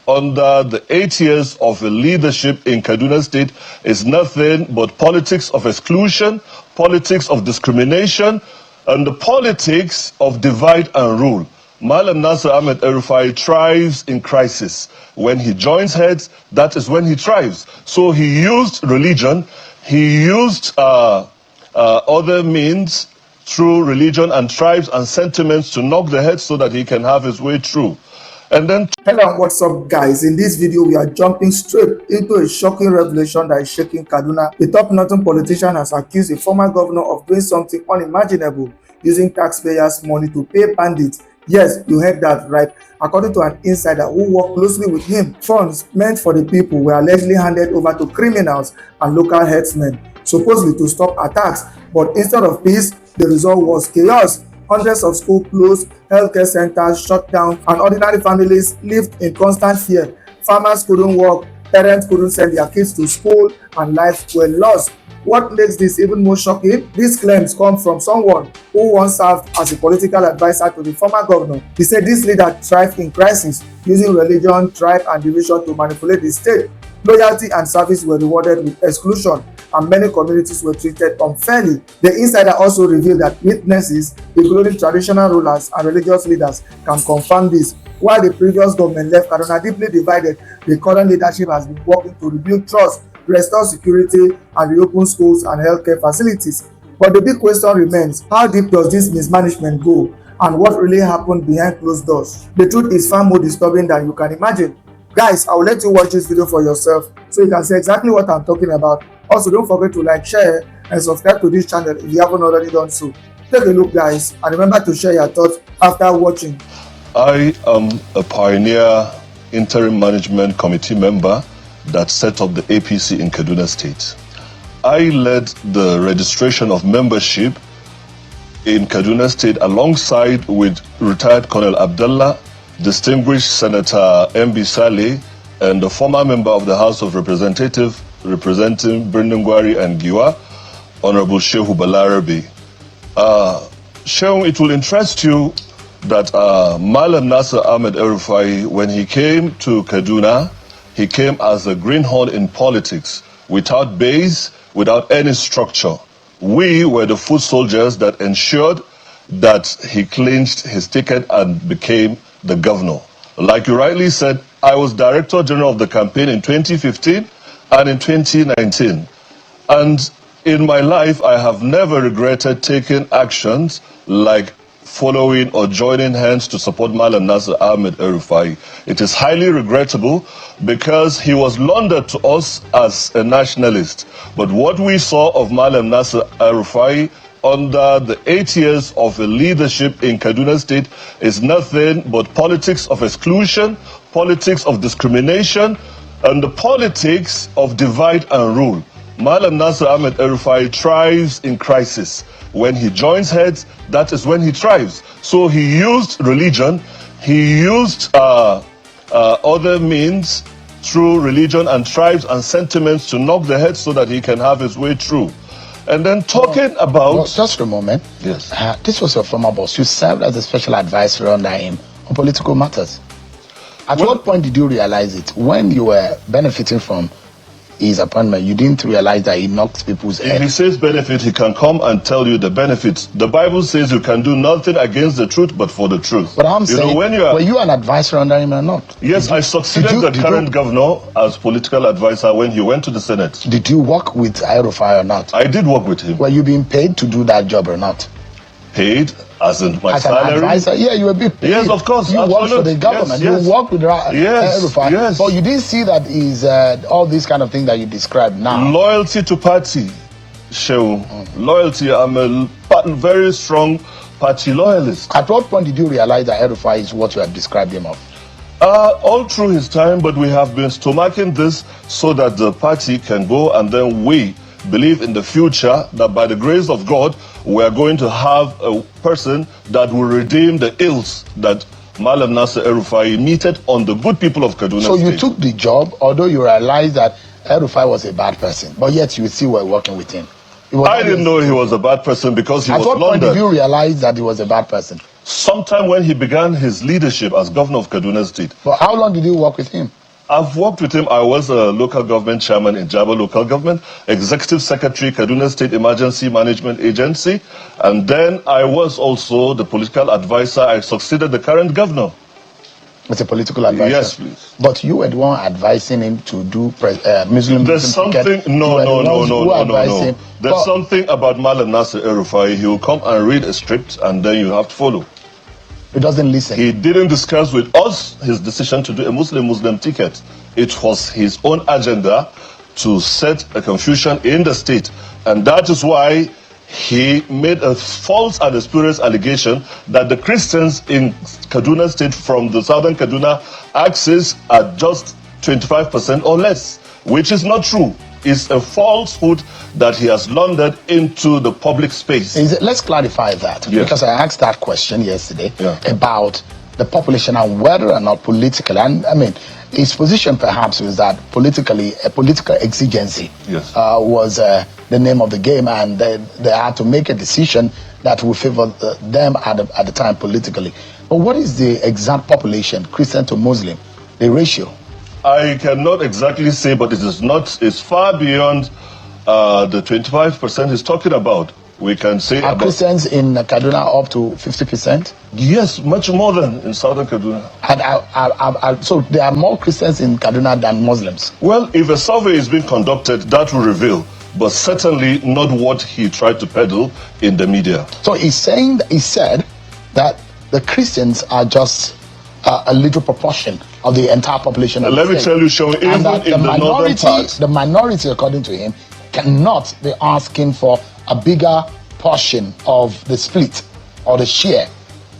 under the 8 years of leadership in Kaduna State is nothing but politics of exclusion, politics of discrimination, and the politics of divide and rule. Malam Nasir Ahmed El-Rufai thrives in crisis. When he joins heads, that is when he thrives. So he used religion, he used other means through religion and tribes and sentiments to knock the head so that he can have his way through. And then hello, what's up guys? In this video we are jumping straight into a shocking revelation that is shaking Kaduna. The top northern politician has accused a former governor of doing something unimaginable, using taxpayers' money to pay bandits. Yes, you heard that right. According to an insider who worked closely with him, funds meant for the people were allegedly handed over to criminals and local herdsmen, supposedly to stop attacks. But instead of peace, the result was chaos. Hundreds of schools closed, healthcare centers shut down, and ordinary families lived in constant fear. Farmers couldn't work, parents couldn't send their kids to school, and lives were lost. What makes this even more shocking? These claims come from someone who once served as a political advisor to the former governor. He said this leader thrived in crisis, using religion, tribe, and division to manipulate the state. Loyalty and service were rewarded with exclusion, and many communities were treated unfairly. The insider also revealed that witnesses, including traditional rulers and religious leaders, can confirm this. While the previous government left Kaduna deeply divided, the current leadership has been working to rebuild trust, restore security, and reopen schools and healthcare facilities. But the big question remains, how deep does this mismanagement go, and what really happened behind closed doors? The truth is far more disturbing than you can imagine. Guys, I will let you watch this video for yourself so you can see exactly what I'm talking about. Also, don't forget to like, share, and subscribe to this channel if you haven't already done so. Take a look, guys, and remember to share your thoughts after watching. I am a pioneer interim management committee member that set up the APC in Kaduna State. I led the registration of membership in Kaduna State alongside with retired Colonel Abdullah, distinguished Senator M.B. Saleh, and the former member of the House of Representatives representing Brindangwari and Giwa, Honorable Shehu Balarabi. Shehu, it will interest you that Malam Nasir Ahmed El-Rufai, when he came to Kaduna, he came as a greenhorn in politics, without base, without any structure. We were the foot soldiers that ensured that he clinched his ticket and became the governor. Like you rightly said, I was Director General of the campaign in 2015 and in 2019. And in my life, I have never regretted taking actions like following or joining hands to support Malam Nasir Ahmed El-Rufai. It is highly regrettable because he was laundered to us as a nationalist. But what we saw of Malam Nasir El-Rufai under the 8 years of leadership in Kaduna State is nothing but politics of exclusion, politics of discrimination, and the politics of divide and rule. Malam Nasir Ahmed El-Rufai thrives in crisis. When he joins heads, that is when he thrives. So he used religion, he used other means through religion and tribes and sentiments to knock the head so that he can have his way through. And then talking about... Well, just a moment. Yes. This was your former boss. You served as a special advisor under him on political matters. At what point did you realize it? When you were benefiting from his appointment, you didn't realize that he knocked people's head. If he says benefit, he can come and tell you the benefits. The Bible says you can do nothing against the truth but for the truth. But I'm saying, when you are, were you an advisor under him or not? Yes, I succeeded the current governor as political advisor when he went to the Senate. Did you work with EL-RUFAI or not? I did work with him. Were you being paid to do that job or not? Paid? As in my salary? An advisor? Yeah, you were being paid. Yes, of course. You worked for the government. Yes. You worked with EL-RUFAI. Yes. But you didn't see that is all these kind of things that you described now. Loyalty to party, Shehu. Loyalty. I'm a very strong party loyalist. At what point did you realize that EL-RUFAI is what you have described him of? All through his time, but we have been stomaching this so that the party can go, and then we believe in the future that by the grace of God, we are going to have a person that will redeem the ills that Malam Nasir El-Rufai meted on the good people of Kaduna State. So you took the job, although you realized that El-Rufai was a bad person, but yet you still were working with him. I didn't know he was a bad person because he was laundered. At what point did you realize that he was a bad person? sometime when he began his leadership as governor of Kaduna State. But how long did you work with him? I've worked with him. I was a local government chairman in Jaba local government, executive secretary, Kaduna State Emergency Management Agency, and then I was also the political advisor. I succeeded the current governor. As a political advisor? Yes, please. But you were the one advising him to do Muslim. There's something, no. There's something about Malam Nasir El-Rufai. He will come and read a script and then you have to follow. He doesn't listen. He didn't discuss with us his decision to do a Muslim ticket. It was his own agenda to set a confusion in the state. And that is why he made a false and spurious allegation that the Christians in Kaduna State from the southern Kaduna axis are just 25% or less, which is not true. It's a falsehood that he has laundered into the public space. Let's clarify that, yes. Because I asked that question yesterday about the population and whether or not politically, and I mean, his position perhaps was that politically, a political exigency was the name of the game, and they had to make a decision that would favor them at the time politically. But what is the exact population, Christian to Muslim, the ratio? I cannot exactly say, but it's far beyond the 25% he's talking about. We can say are Christians in Kaduna up to 50%? Yes, much more than in southern Kaduna. And so there are more Christians in Kaduna than Muslims? Well, if a survey is being conducted, that will reveal, but certainly not what he tried to peddle in the media. So he said that the Christians are just a little proportion of the entire population. Let me tell you, Sean, even in the northern part, the minority, according to him, cannot be asking for a bigger portion of the split or the share.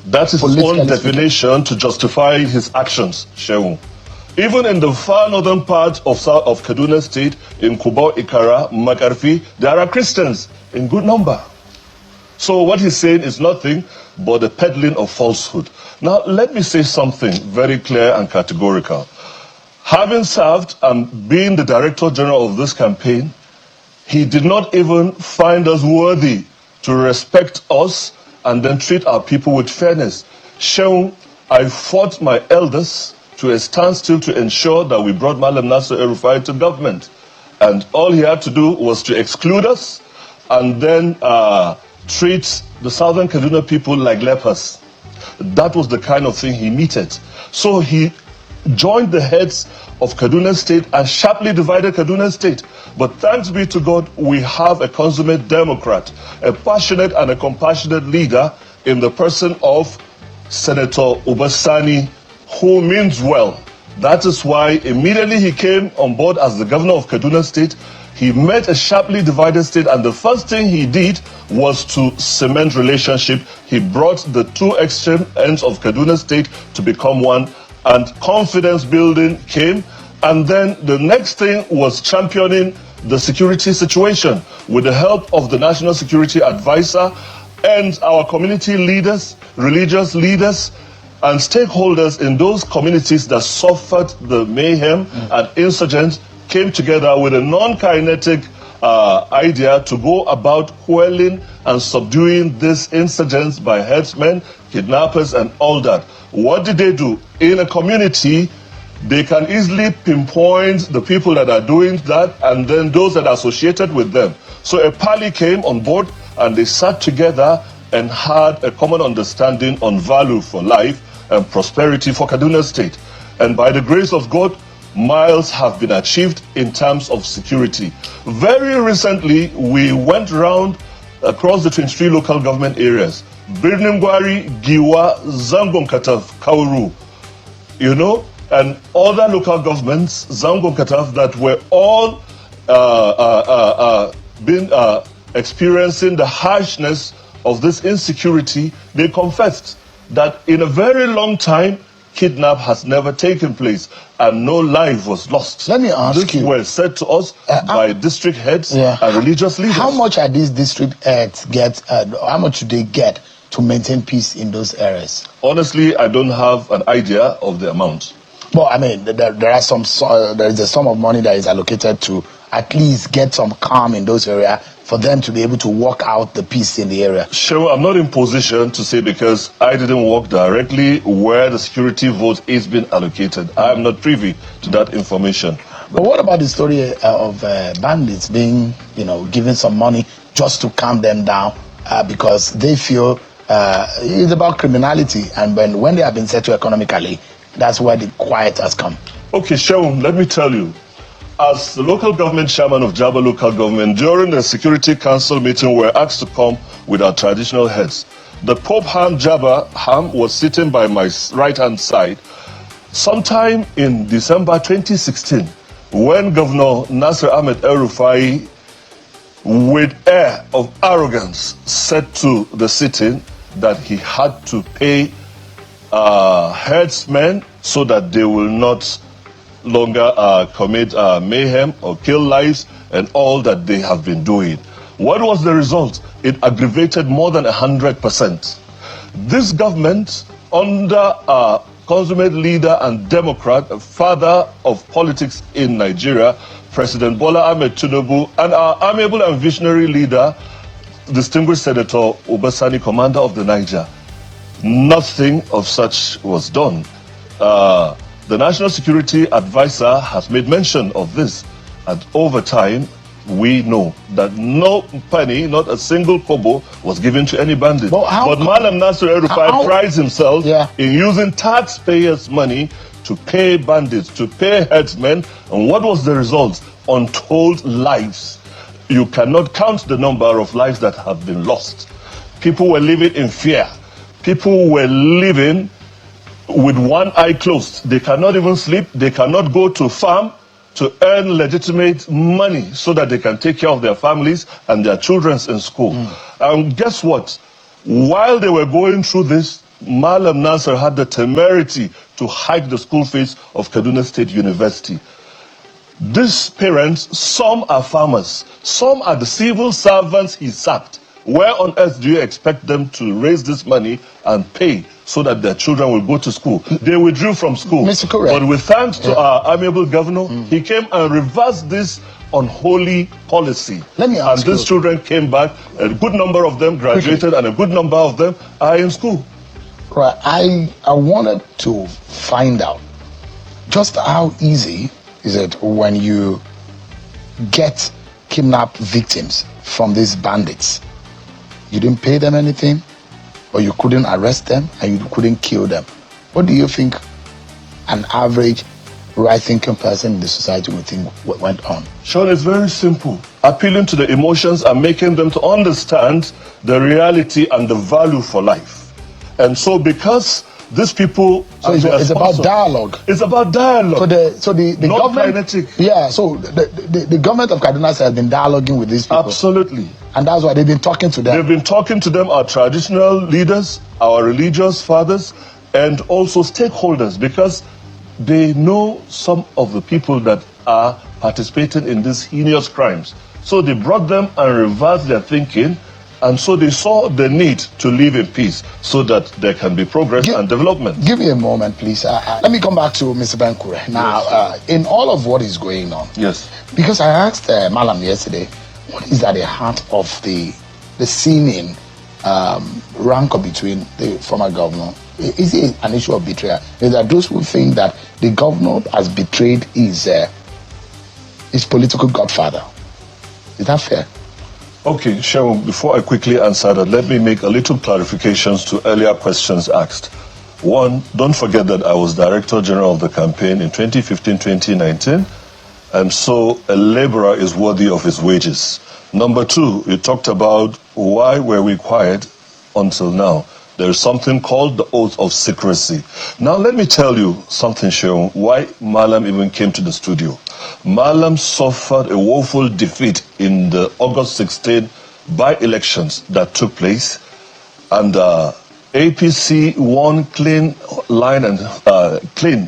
That is his own definition to justify his actions, Shehu. Even in the far northern part of Kaduna State, in Kubo, Ikara, Makarfi, there are Christians in good number. So what he's saying is nothing but the peddling of falsehood. Now, let me say something very clear and categorical. Having served and being the Director General of this campaign, he did not even find us worthy to respect us and then treat our people with fairness. Shehu, I fought my elders to a standstill to ensure that we brought Malam Nasir El-Rufai to government. And all he had to do was to exclude us and then treat the southern Kaduna people like lepers. That was the kind of thing he meted. So he joined the heads of Kaduna State and sharply divided Kaduna State. But thanks be to God, we have a consummate Democrat, a passionate and a compassionate leader in the person of Senator Ubasani, who means well. That is why immediately he came on board as the governor of Kaduna State. He met a sharply divided state, and the first thing he did was to cement relationship. He brought the two extreme ends of Kaduna State to become one, and confidence building came. And then the next thing was championing the security situation with the help of the National Security Advisor and our community leaders, religious leaders, and stakeholders in those communities that suffered the mayhem and insurgents came together with a non-kinetic idea to go about quelling and subduing these insurgents by headsmen, kidnappers, and all that. What did they do? In a community, they can easily pinpoint the people that are doing that and then those that are associated with them. So a parley came on board and they sat together and had a common understanding on value for life and prosperity for Kaduna State. And by the grace of God, miles have been achieved in terms of security. Very recently, we went around across the 23 local government areas. Birnimgwari, Giwa, Zangon Kataf, Kauru, and other local governments, Zangon Kataf, that were all experiencing the harshness of this insecurity. They confessed that in a very long time, kidnap has never taken place and no life was lost. Let me ask you. This was said to us by district heads and religious leaders. How much are these district heads how much do they get to maintain peace in those areas? Honestly, I don't have an idea of the amount. Well, I mean, there is a sum of money that is allocated to at least get some calm in those areas for them to be able to work out the peace in the area? Sure, I'm not in position to say because I didn't work directly where the security vote is being allocated. I'm not privy to that information. But what about the story of bandits being, given some money just to calm them down because they feel it's about criminality, and when they have been settled economically, that's where the quiet has come? Okay, Shaun, let me tell you. As the local government chairman of Jaba local government, during the Security Council meeting, we were asked to come with our traditional heads. The Pope Ham Jaba Ham was sitting by my right-hand side. Sometime in December 2016, when Governor Nasir Ahmed El-Rufai, with air of arrogance, said to the sitting that he had to pay herdsmen so that they will not longer commit mayhem or kill lives and all that they have been doing. What was the result? It aggravated more than 100%. This government, under a consummate leader and Democrat, a father of politics in Nigeria, President Bola Ahmed Tinubu, and our amiable and visionary leader, distinguished Senator Obasani, commander of the Niger, nothing of such was done. The National Security Advisor has made mention of this, and over time, we know that no penny, not a single kobo, was given to any bandit. But Malam Nasir El-Rufai prides himself in using taxpayers' money to pay bandits, to pay herdsmen, and what was the result? Untold lives. You cannot count the number of lives that have been lost. People were living in fear. People were living with one eye closed. They cannot even sleep. They cannot go to farm to earn legitimate money so that they can take care of their families and their children in school. And guess what? While they were going through this, Malam Nasir had the temerity to hike the school fees of Kaduna State University. These parents, some are farmers, some are the civil servants he sacked. Where on earth do you expect them to raise this money and pay so that their children will go to school? They withdrew from school. But with thanks to our amiable governor, he came and reversed this unholy policy. Let me ask and these children came back. A good number of them graduated, and a good number of them are in school. Right. I wanted to find out just how easy is it when you get kidnapped victims from these bandits. You didn't pay them anything, or you couldn't arrest them, and you couldn't kill them. What do you think an average right-thinking person in the society would think went on? Sean, it's very simple. Appealing to the emotions and making them to understand the reality and the value for life. And so because these people... So it's about dialogue. It's about dialogue. So the government... Kinetic. Yeah, so the government of Kaduna has been dialoguing with these people. Absolutely. And that's why they've been talking to them. They've been talking to them, our traditional leaders, our religious fathers, and also stakeholders, because they know some of the people that are participating in these heinous crimes. So they brought them and reversed their thinking, and so they saw the need to live in peace so that there can be progress and development. Give me a moment, please. Let me come back to Mr. Benkure. Now, in all of what is going on, because I asked Malam yesterday, what is at the heart of the seeming rancor between the former governor? Is it an issue of betrayal? Is that those who think that the governor has betrayed his political godfather? Is that fair? Okay, Sharon, before I quickly answer that, let me make a little clarifications to earlier questions asked. One, don't forget that I was Director General of the campaign in 2015-2019, and so a laborer is worthy of his wages. Number two, you talked about why were we quiet until now. There is something called the oath of secrecy. Now let me tell you something, Sharon, why Malam even came to the studio. Malam suffered a woeful defeat in the August 16 by-elections that took place, and APC won clean line and clean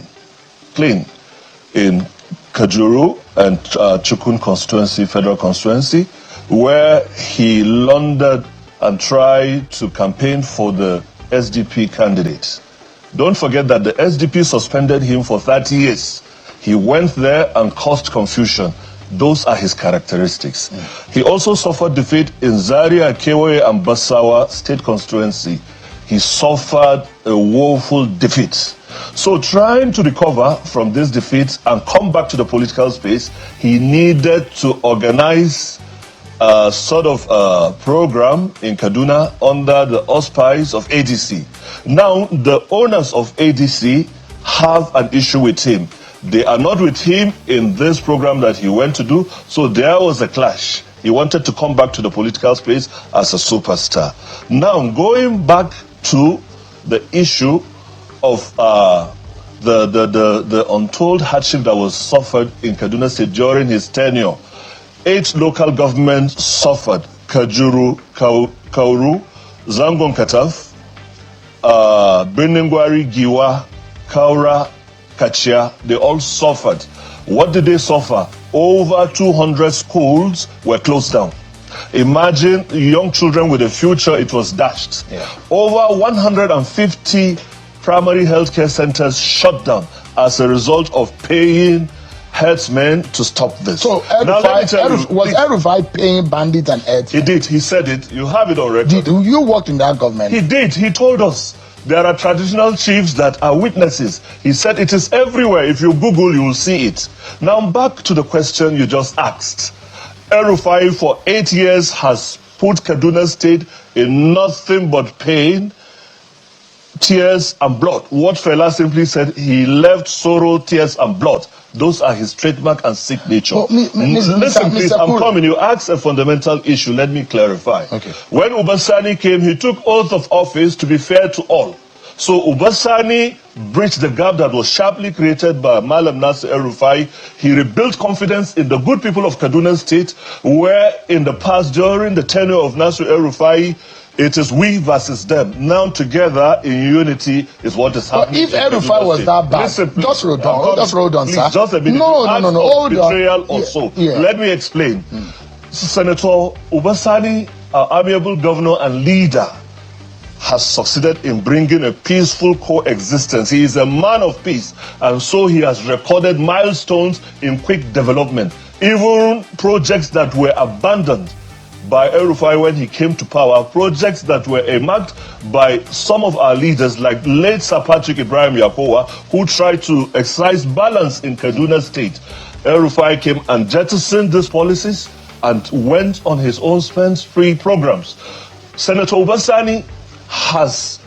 in Kajuru and Chukun constituency, federal constituency, where he laundered and tried to campaign for the SDP candidates. Don't forget that the SDP suspended him for 30 years. He went there and caused confusion. Those are his characteristics. He also suffered defeat in Zaria, Kewaye, and Basawa state constituency. He suffered a woeful defeat. So trying to recover from this defeat and come back to the political space, he needed to organize a sort of program in Kaduna under the auspice of ADC. Now, the owners of ADC have an issue with him. They are not with him in this program that he went to do, so there was a clash. He wanted to come back to the political space as a superstar. Now, going back to the issue of the untold hardship that was suffered in Kaduna State during his tenure, 8 local governments suffered. Kajuru, Kauru, Zangon Kataf, Benengwari, Giwa, Kaura, Kachia, they all suffered. What did they suffer? Over 200 schools were closed down. Imagine young children with a future, it was dashed. Yeah. Over 150 primary healthcare centers shut down as a result of paying headsmen to stop this. So, was Elrufai paying bandits and headsmen? He did. He said it. You have it already. You worked in that government? He did. He told us. There are traditional chiefs that are witnesses. He said it is everywhere. If you Google, you will see it. Now, back to the question you just asked. EL-RUFAI for 8 years has put Kaduna State in nothing but pain, tears, and blood. What Fela simply said, he left sorrow, tears, and blood. Those are his trademark and signature. Listen, please, I'm coming. You asked a fundamental issue. Let me clarify. Okay. When Ubasani came, he took oath of office to be fair to all. So Ubasani bridged the gap that was sharply created by Malam Nasir El-Rufai. He rebuilt confidence in the good people of Kaduna State, where in the past, during the tenure of Nasir El-Rufai, it is we versus them. Now together in unity is what is happening. But if El-Rufai was that bad, just hold on, sir. Just a minute. No, hold betrayal on. also. Yeah. Let me explain. Senator Ubasani, our amiable governor and leader, has succeeded in bringing a peaceful coexistence. He is a man of peace, and so he has recorded milestones in quick development. Even projects that were abandoned by El-Rufai when he came to power, projects that were earmarked by some of our leaders like late Sir Patrick Ibrahim Yakowa, who tried to exercise balance in Kaduna State. El-Rufai came and jettisoned these policies and went on his own spend-free programs. Senator Ubasani has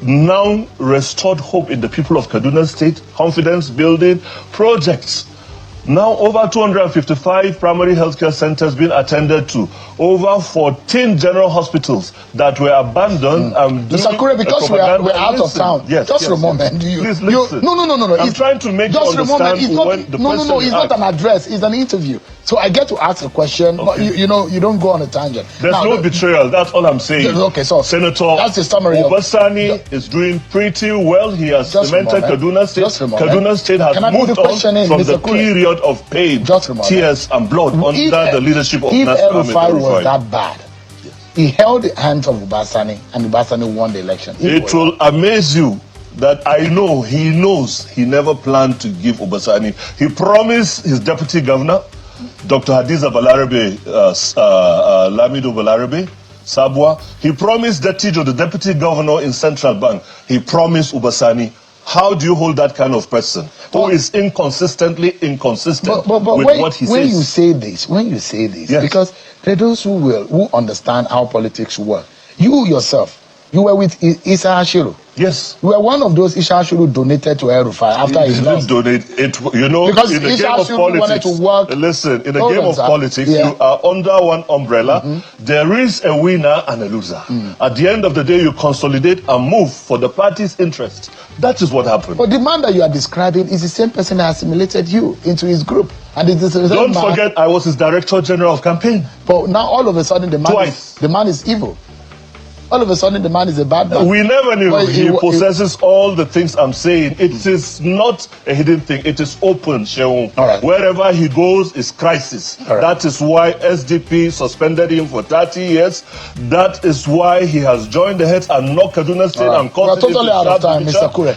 now restored hope in the people of Kaduna State, confidence building projects. Now over 255 primary healthcare centers being attended to, over 14 general hospitals that were abandoned. Mr. Kure, because we're out of town. Yes, just a moment. Please listen. No. I'm trying to make you understand when the question it's not an address. It's an interview. So I get to ask a question, but you don't go on a tangent. There's no betrayal. That's all I'm saying. Okay, so Senator that's the summary. Ubasani is doing pretty well. He has cemented Kaduna State. Kaduna State has moved on from the period of pain, tears, and blood under the leadership of Nasir El-Rufai was that bad. He held the hands of Ubasani, and Ubasani won the election. It will amaze you that I know he knows he never planned to give Ubasani. He promised his deputy governor, Dr. Hadiza Balarabe, Lamido Balarabe, Sabwa. He promised that to the deputy governor in Central Bank. He promised Ubasani. How do you hold that kind of person who is inconsistently inconsistent with what he says? When you say this, yes. Because there are those who understand how politics work. You yourself, you were with Isa Ashiru. Yes. You were one of those Isa Ashiru donated to El-Rufai after he lost. Donate it, you know, because in the Isa game of Ashiru wanted politics. to work. Listen, in the game of politics, you are under one umbrella. There is a winner and a loser. At the end of the day, you consolidate and move for the party's interest. That is what happened. But the man that you are describing is the same person that assimilated you into his group. And it is Don't forget, I was his director general of campaign. But now all of a sudden the man is evil. All of a sudden the man is a bad man. We never knew. He possesses all the things I'm saying. It is not a hidden thing. It is open, Sheung. Right. Wherever he goes is crisis. Right. That is why SDP suspended him for 30 years. That is why he has joined the heads and knocked Kaduna State and caused totally out of time, Mr. Kure.